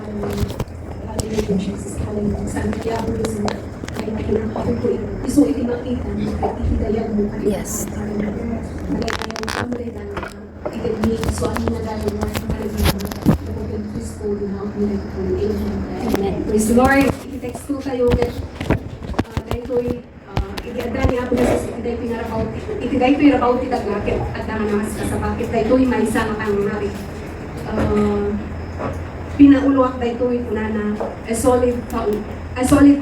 Hallelujah, Jesus. Hallelujah. Saan kaya mo yung ay makinakain ko ito. Iso itinakita mo at itidayag mo kanina. Yes. Hallelujah. Nagayang kamulay na ikadmi. So, ano na gano'n mo sa kanina. Napagyan Kristo, dinawag nila ito. Amen. Praise the Lord. Iti-text ko kayo. Dahil ko'y iti-adra niya ako na sa itiday ko yung rabaw. Itiday ko yung rabaw titag nakit at naman namas ka sa bakit. Dahil ko'y may isang kang narit. Pinauluak dahil ko'y kunana a solid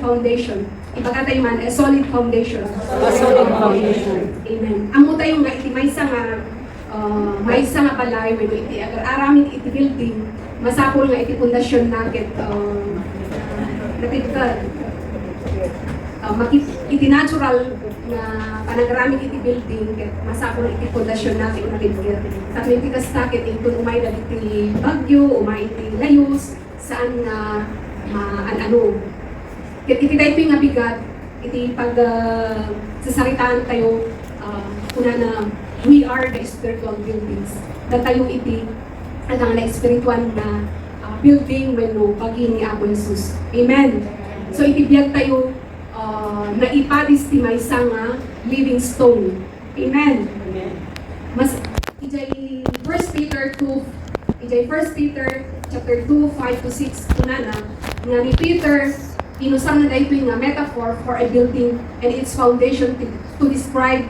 foundation. Ibaga tayo man, a solid foundation. A solid foundation. Amen. Amo tayo nga iti may isa nga balay, may iti agar aramin iti building, masapol nga iti pundasyon nakit iti natural na panagaraming iti building ket masapol iti pundasyon natin nakikit. Sa iti kastakit ito umay na iti bagyo, umay iti layos, saan nga ano. Ket iti tayo nga bigat, iti pag sasaritaan tayo kuna na we are the spiritual buildings. Na tayo iti ang na spiritual na building when no pagi ni Apo Jesus. Amen. So iti biyag tayo na ipadis ti maysa nga living stone. Amen. Mas ijay 1 Peter chapter 2, 5 to 6 kunana nga ni Peter inusang na dahito nga metaphor for a building and its foundation to describe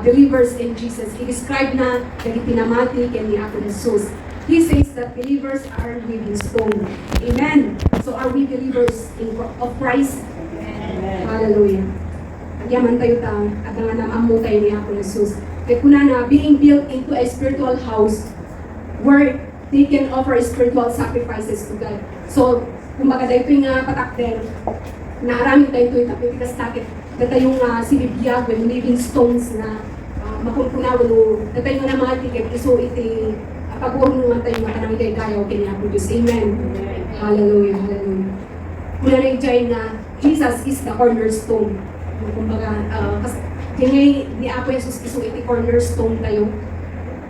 believers in Jesus. I-describe na dahil pinamati kaya ni Apo Jesus. He says that believers are living stone. Amen. So are we believers of Christ? Amen. Hallelujah. Agyaman tayo at nga namamu tayo ni Apo Jesus. Kaya kuna na being built into a spiritual house where they can offer spiritual sacrifices to God. So, kumbaga dahito yung patakder, naaraming tayo ito, tapitikas takit, data yung sinibiyag, when living stones na makunkunawan o, data yung mga tiket, iso iti, pag-uong naman tayo nga kanang ikay-gayaw, kanya-produce. Amen. Hallelujah, hallelujah. Mula na yung na, Jesus is the cornerstone. Kumbaga, kasi ni Apo Jesus iso iti cornerstone tayo,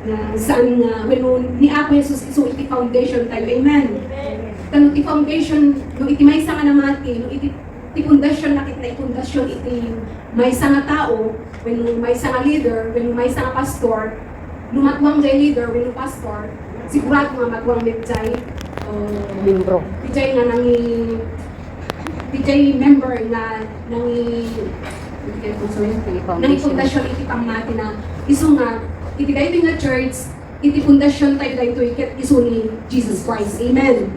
na saan when ni Apo Jesus iso iti foundation tayo. Amen. Kano iti foundation, no iti may nga namati, no iti pundasyon nakit na ipundasyon iti may nga tao, when may nga leader, when may nga pastor, lumatwang jay leader, when pastor, sigurado nga magwang medjay, Membro. medjay nga medjay member nga nangi pundasyon iti pamati na iso nga, iti dahito nga church, iti pundasyon tayo dahito iket iso ni Jesus Christ. Amen.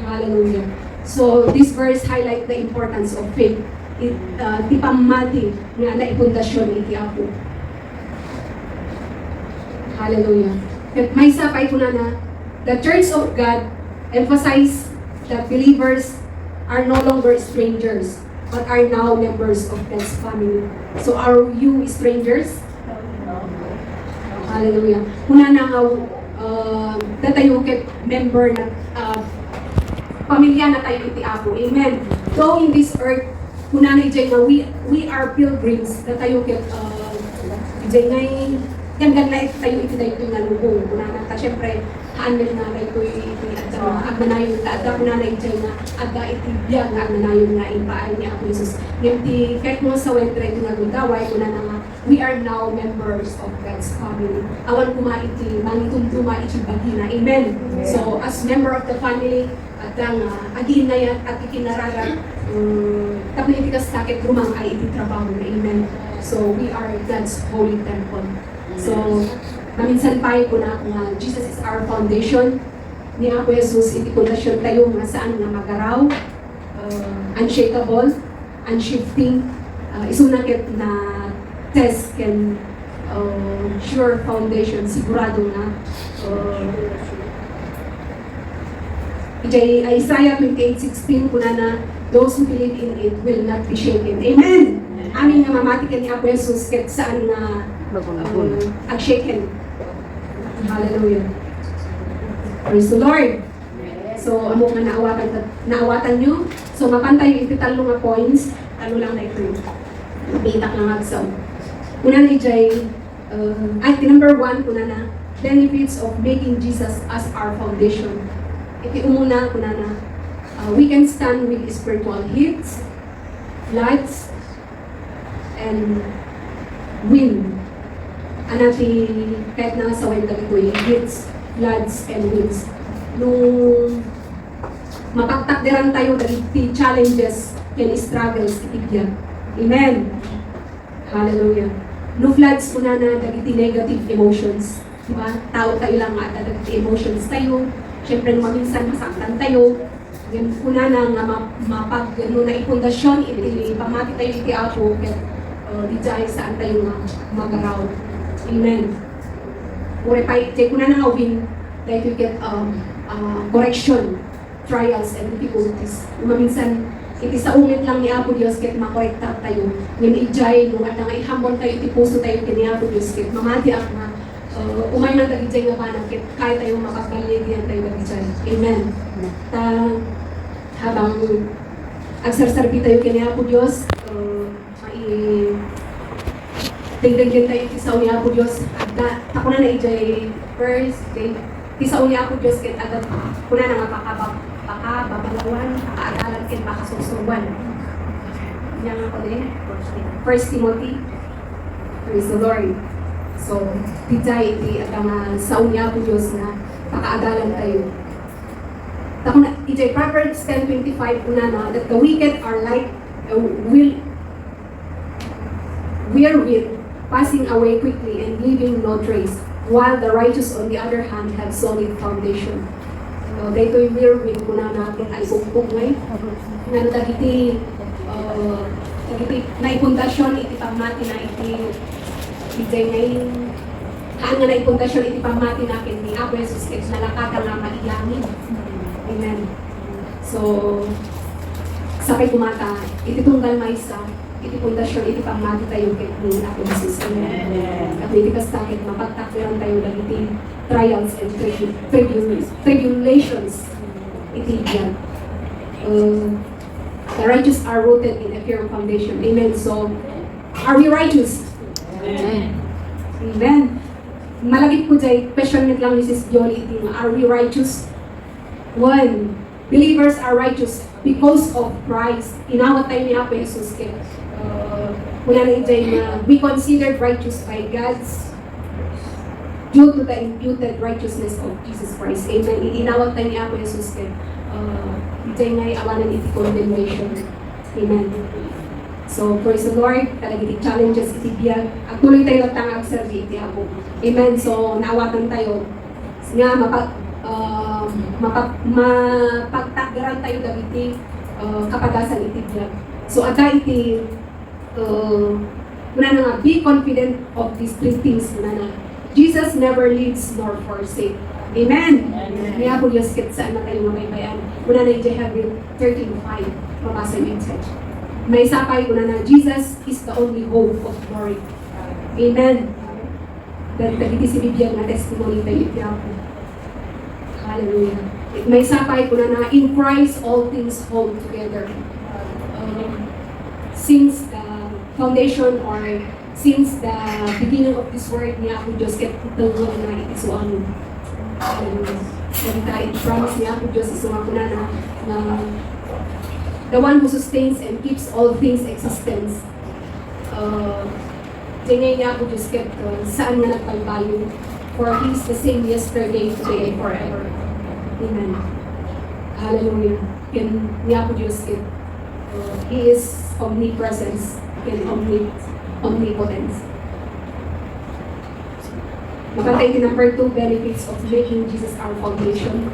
Hallelujah. So, this verse highlight the importance of faith. Iti pamati nga na ipundasyon iti Apo. Hallelujah. At may sapay ko na the Church of God emphasize that believers are no longer strangers, but are now members of God's family. So, are you strangers? Hallelujah. Kuna na nga, datayo ket member na pamilya na tayo iti Apo. Amen. So in this earth, kuna na ijay nga we are pilgrims. Datayo ket ijay nga yan na tayo iti dayto nga lubong. Kuna na ta syempre haanel na dayto iti agmanayon ta adda kuna na ijay nga adda iti biag nga agmanayon nga ipaay ni Apo Jesus. Ngem kahit mo sa wentre iti nga gundaway kuna na nga we are now members of God's family. Awan kuma iti mangitumtuma iti bagina. Amen. So as member of the family, at ang agin na yan at ikinaragat tapos iti kastakit rumang ay iti trabaho. Amen. So we are God's holy temple. So maminsan pa ko na nga Jesus is our foundation. Ni Apo Jesus iti pundasyon tayo nga saan nga magaraw, unshakable, unshifting, isunakit na test can sure foundation, sigurado na. Isaiah 28:16 kuna na those who believe in it will not be shaken. Amen! Amin nga mamati ka ni Apo Jesus ket saan na ag-shaken. Hallelujah. Praise the Lord. So, amo nga naawatan nyo. So, mapantay yung ititalo nga points. Talo lang na ito. Bitak na magsaw. Una na ijay, number 1, kuna na, benefits of making Jesus as our foundation. Iti umuna, kuna na, we can stand with spiritual hits, floods, and wind. Anati kahit na sa web dagito yung hits, floods, and winds. Nung mapagtakdiran tayo dagiti challenges and struggles itigyan. Amen. Hallelujah. No floods po na dagiti negative emotions. Diba? Tao tayo lang ata dagiti emotions tayo. Siyempre maminsan masaktan tayo. Yan po na nga mapag na ipundasyon iti pamati tayo iti apo di dahil saan tayo nga mag-araw. Amen. Ure pa iti po na nga win that you get correction, trials, and difficulties. Maminsan iti sa ungit lang ni Apo Dios ket makorekta tayo. Ngem ijay no at nga ihambon tayo iti puso tayo kini Apo Dios ket mamati ak nga umay na dagijay nga banag ket kaya tayo makapagbaligyan tayo dagijay. Amen. Ta habang agsarsarbi tayo kini Apo Dios tingdagyan tayo iti sa uni Apo Dios at ako na ijay first day iti sa uni Apo Dios ket adat kuna na nga babalawan, kakaadalan, ken makasusuban. Yan ako din. 1 Timothy. Praise the Lord. So, tijay, iti at ang sa unya po Diyos na kakaadalan tayo. Tako na, ijay, Proverbs 10:25 una na, that the wicked are like wherewith passing away quickly and leaving no trace, while the righteous on the other hand have solid foundation. Dahito yung wherewith ko na natin ay bukbuk ngay. Nga dagiti naipundasyon iti pamati na iti ngay haan nga naipundasyon iti pamati natin ni Apo Jesus Christ na lakata nga maiyangin. Amen. So, sakay kumata, iti tunggal maisa, iti pundasyon iti pamati tayo kit ni Apo Jesus. Amen. At iti kastakit mapagtakwiran tayo dagiti trials and tribulations. Itiyan. The righteous are rooted in a firm foundation. Amen. So, are we righteous? Amen. Amen. Malagit po dyan, question lang ni Sis Jolie, are we righteous? One, believers are righteous because of Christ. Inawat tayo ni Apo Jesus. Muna na dyan na we considered righteous by God's due to the imputed righteousness of Jesus Christ. Amen. Itinawag tayo ni Apo Jesus kay ito'y ngay awanan iti condemnation. Amen. So, praise the Lord. Talagang iti challenges, iti biyag. At tuloy tayo natangag servi iti Apo. Amen. So, naawatan tayo. Nga, mapagtagaran tayo dagiti kapadasan iti biyag. So, ata iti muna na nga, be confident of these three things. Muna na, Jesus never leaves nor forsake. Amen. Kaya po Diyos kit saan na tayo mamaybayan. Una na yung Hebrews 13:5. Mabasa yung message. May sapay una na, Jesus is the only hope of glory. Amen. Dagiti si Bibiyang na testimony tayo itiyapo. Hallelujah. May sapay una na, in Christ all things hold together. Since the foundation or since the beginning of this world niya ako Diyos ket itulog na isuan. Dahil promise niya ako Diyos isuan ko na the one who sustains and keeps all things existence. Tingay niya ako Diyos ket saan nga nagpalbayo, for He is the same yesterday, today, and forever. Amen. Hallelujah. Ken niya ako Diyos ket He is omnipresence and omnipotence. Mapantay din number 2, benefits of making Jesus our foundation.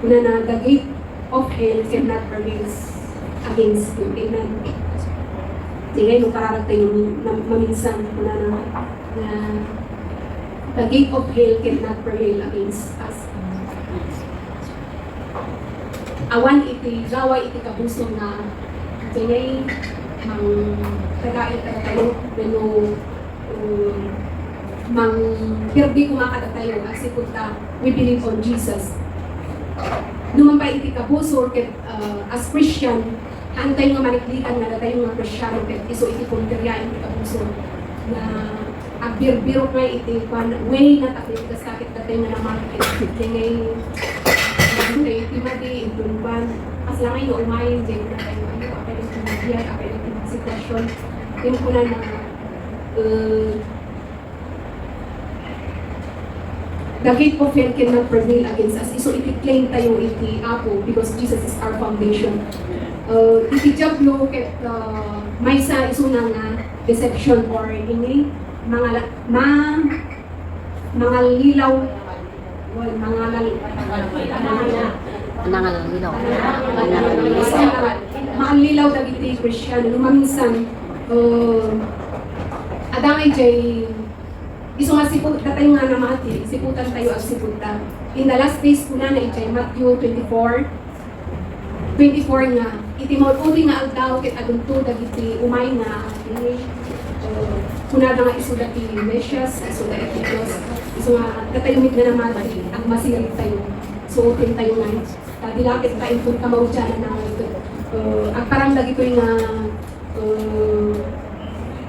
Una na, the gate of hell cannot prevail against you. Amen. Tingay mo pararagtay yung maminsan. Una na, the gate of hell cannot prevail against us. Awan iti, gawa iti kabusong na tingay mang tagait tayo pero mang pirdi kumakata tayo kasi punta we believe on Jesus. Numan pa iti kabuso ket as Christian antay nga maniklikan nga tayo nga Kristiyano ket iso iti punterya iti kabuso na agbir-biro nga iti way na takit kasakit tayo nga naman iti ngay iti nga umayin, din na tayo, apay ng pinagyan, apay ng sitwasyon, yung kuna na, the gate of hell cannot prevail against us. So, iti-claim tayo iti Apo because Jesus is our foundation. Iti Diablo, may sa isuna nga deception or ini, mga lilaw, well, Nangalalilaw. Maalilaw dagiti Kristiyan. Lumaminsan, adangay jay, iso nga siput, tatay nga namati, siputan tayo ang siputan. In the last days ko na ijay, Matthew 24 nga, itimod-uli nga aldaw kit adunto dagiti umay nga, kuna nga iso dati Mesias, iso dati Diyos, iso nga, tatayumit nga namati, ang masirit tayo. Suotin tayo nga. Dilakit tayo kung kamaw dyan na ang parang lagi ko yung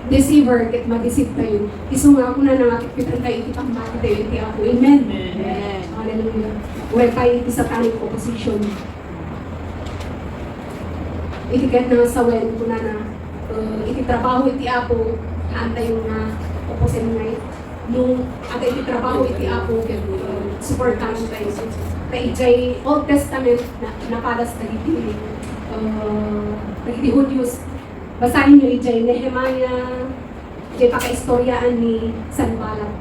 deceiver, kit mag-deceive tayo. Iso nga ako na nangakipitan tayo, iti pangmati tayo, iti ako. Amen. Hallelujah. Well, tayo iti satanic opposition. Iti kahit na sa well, kuna na iti trabaho iti ako, kaantay yung opposite nga nung ata iti trabaho iti ako, supportan tayo. Kay Jay Old Testament na napalas dagiti Hudyos. Basahin niyo ijay Nehemiah, ijay pakaistoryaan ni Sanballat.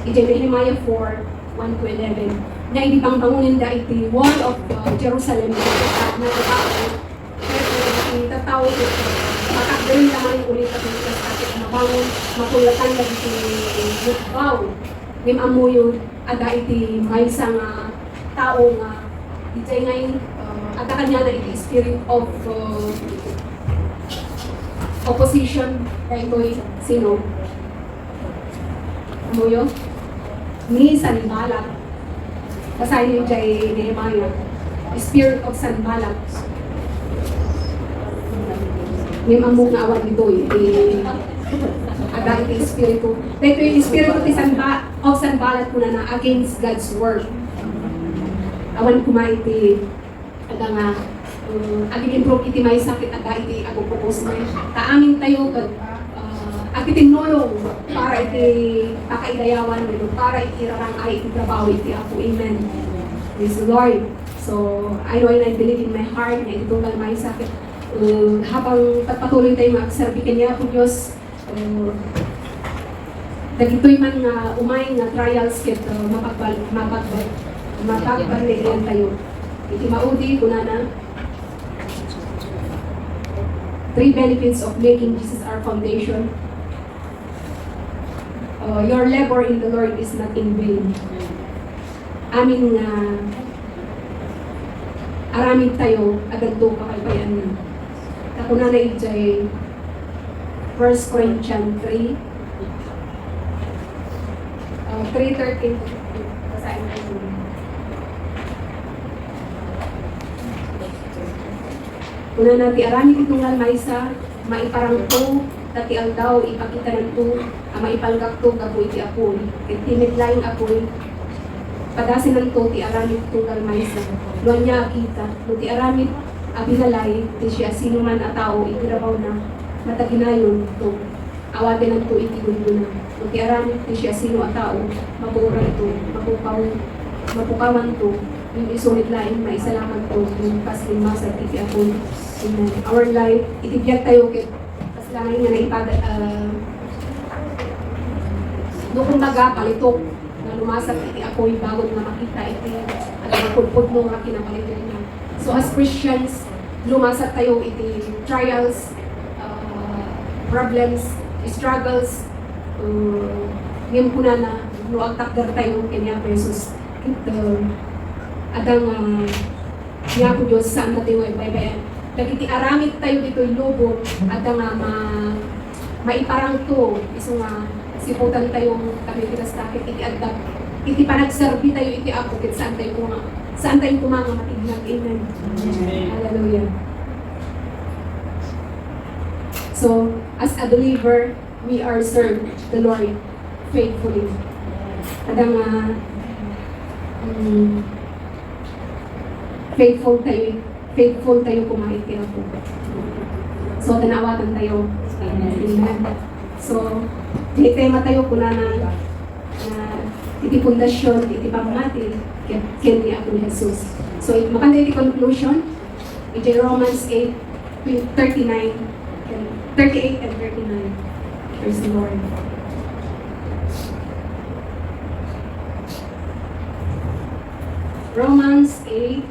Ijay Nehemiah 4:1-11. Na hindi pang bangunin da iti wall of Jerusalem na tao. Pero itatao ito. Makakdarin naman ulit at mabangon, makulatan na iti mutbaw. Ngim yun, ada iti may isang tao nga iti ngayon ada kanya na iti spirit of opposition kay ito'y sino? Amo yun? Ni Sanballat. Basahin niyo dyan Nehemiah. Spirit of Sanballat. Ngim amo nga awan ito'y ada iti espiritu. Dito yung espiritu of Sanballat muna na against God's word. Awan kumay iti ada nga aging-improve iti may sakit ada iti agupupos na kaamin tayo at itinulong para iti pakaidayawan para iti rarang ay iti trabaho iti ako. Amen. Praise the Lord. So, I know and I believe in my heart na itutunggal may sakit. Habang patuloy tayo mag-serve kanya po Diyos, dagitoy man nga umay nga trials ket mapagbalian tayo. Iti maudi kunana 3 benefits of making Jesus our foundation. Your labor in the Lord is not in vain. Amin nga aramid tayo agadto kakaypayan na. Takuna na ijay 1 Corinthians 3 3:13. Basahin tayo. Una na ti arami kitungal maysa maiparang to tati aldaw ipakita nito maipalgak to gabu iti apoy ket timidlaing apoy padasin nanto ti arami kitungal maysa luan niya akita no ti arami abinalay ti siya sino man a tao itirabaw na mataginayon to awatin nanto iti gunduna no ti arami ti siya sino a tao maburay to mapukawan to yung isunod laing maisalamat to yung paslima sa iti apoy. Amen. Our life, itibiyag tayo kit paslangay nga naipada no kumbaga palitok na lumasag iti apoy bago na makita iti pudpud mo nga kinapalitok niya. So as Christians, lumasag tayo iti trials, problems, struggles, ngayon po na luag takder tayo kanya Jesus. Adang niya po Diyos saan natin ay baybayan. Dagiti aramid tayo dito yung lobo at nga maiparang to iso nga siputan tayong kami pinastakit iti adap iti panagserbi tayo iti apo kit saan tayo kumanga matignan. Amen. Hallelujah. So as a believer we are served the Lord faithfully. Adang faithful tayo faithful tayo kumain kaya po. So, tanawatan tayo. Amen. So, may tema tayo kung na iti pundasyon, iti pamati, ken ni Apo Jesus. So, makanda iti conclusion, iti Romans 8:39, 38 and 39. Praise the Lord. Romans 8,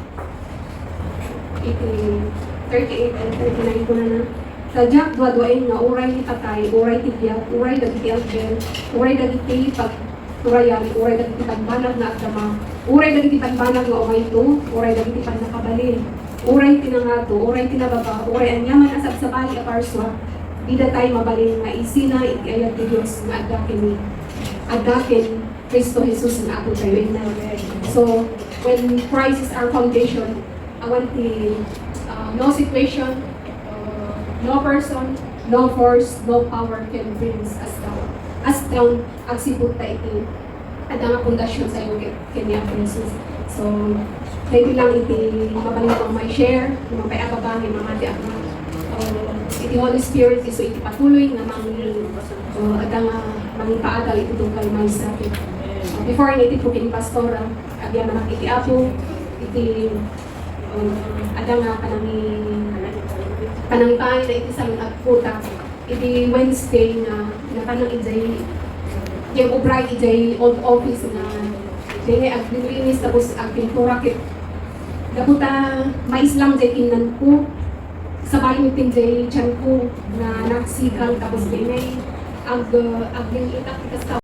38 and 39 ko na. Sadyak dwa-dwain nga uray ni tatay, uray ti biyak, uray dagiti agben, uray dagiti pagturayan, uray dagiti pagbanag na agdama, uray dagiti pagbanag nga umay to, uray dagiti pagnakabalin, uray tinangato, uray tinababa, uray anyaman asab sa bali aparswa, bida tayo mabalin nga isina iti ayat ti Diyos nga adakin Kristo Jesus nga ato tayo. So, when Christ is our foundation, I want the no situation, no person, no force, no power can bring us down. As down, ang sipot ta iti at ang pundasyon sa iyo kanya Jesus. So, pwede lang iti mabalin ko may share, yung mga payababa, yung mga ako. Iti Holy Spirit, so iti patuloy na at ang mga paagal iti tungkal may sakit. Before iti po kini pastora, abya manak iti apo, iti ada nga panangtaan na iti sa agputa. Iti Wednesday na nakanang ijay yung ubray ijay old office na dili aglinis tapos ang pintura kit daputa mais lang jay kinan ko sa baling itin jay tiyan ko na nagsikal tapos dinay ag yung itak